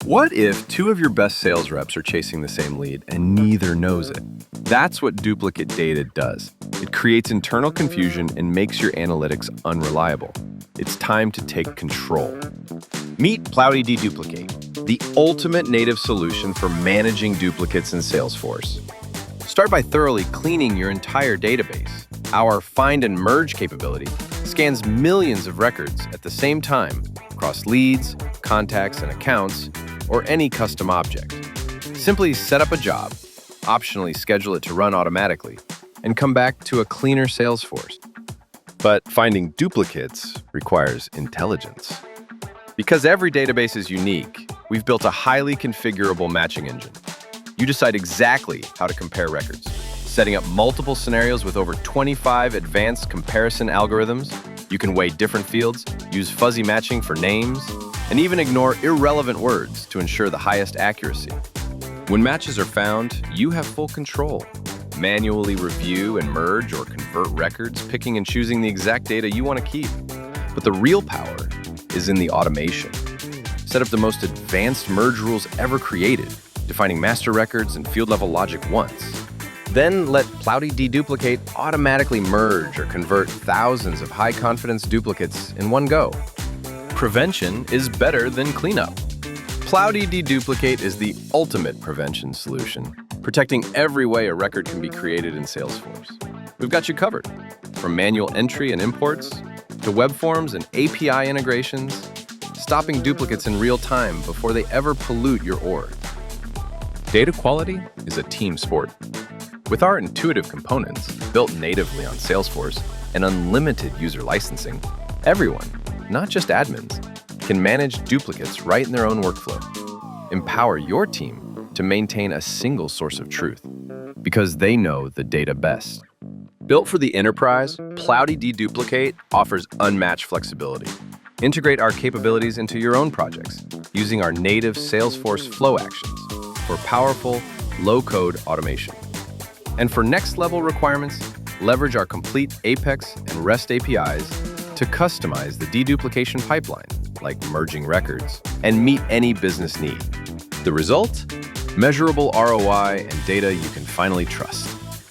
What if two of your best sales reps are chasing the same lead and neither knows it? That's what duplicate data does. It creates internal confusion and makes your analytics unreliable. It's time to take control. Meet Plauti Deduplicate, the ultimate native solution for managing duplicates in Salesforce. Start by thoroughly cleaning your entire database. Our find and merge capability scans millions of records at the same time across leads, contacts, and accounts, or any custom object. Simply set up a job, optionally schedule it to run automatically, and come back to a cleaner Salesforce. But finding duplicates requires intelligence. Because every database is unique, we've built a highly configurable matching engine. You decide exactly how to compare records, setting up multiple scenarios with over 25 advanced comparison algorithms. You can weigh different fields, use fuzzy matching for names, and even ignore irrelevant words to ensure the highest accuracy. When matches are found, you have full control. Manually review and merge or convert records, picking and choosing the exact data you want to keep. But the real power is in the automation. Set up the most advanced merge rules ever created, defining master records and field-level logic once. Then let Plauti Deduplicate automatically merge or convert thousands of high-confidence duplicates in one go. Prevention is better than cleanup. Plauti Deduplicate is the ultimate prevention solution, protecting every way a record can be created in Salesforce. We've got you covered, from manual entry and imports to web forms and API integrations, stopping duplicates in real time before they ever pollute your org. Data quality is a team sport. With our intuitive components built natively on Salesforce and unlimited user licensing, everyone, not just admins, can manage duplicates right in their own workflow. Empower your team to maintain a single source of truth because they know the data best. Built for the enterprise, Plauti Deduplicate offers unmatched flexibility. Integrate our capabilities into your own projects using our native Salesforce flow actions for powerful, low-code automation. And for next-level requirements, leverage our complete Apex and REST APIs to customize the deduplication pipeline, like merging records, and meet any business need. The result? Measurable ROI and data you can finally trust.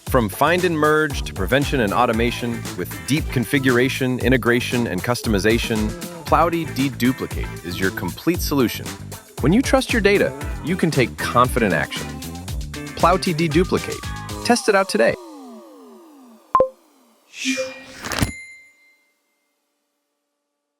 From find and merge to prevention and automation, with deep configuration, integration, and customization, Plauti Deduplicate is your complete solution. When you trust your data, you can take confident action. Plauti Deduplicate. Test it out today.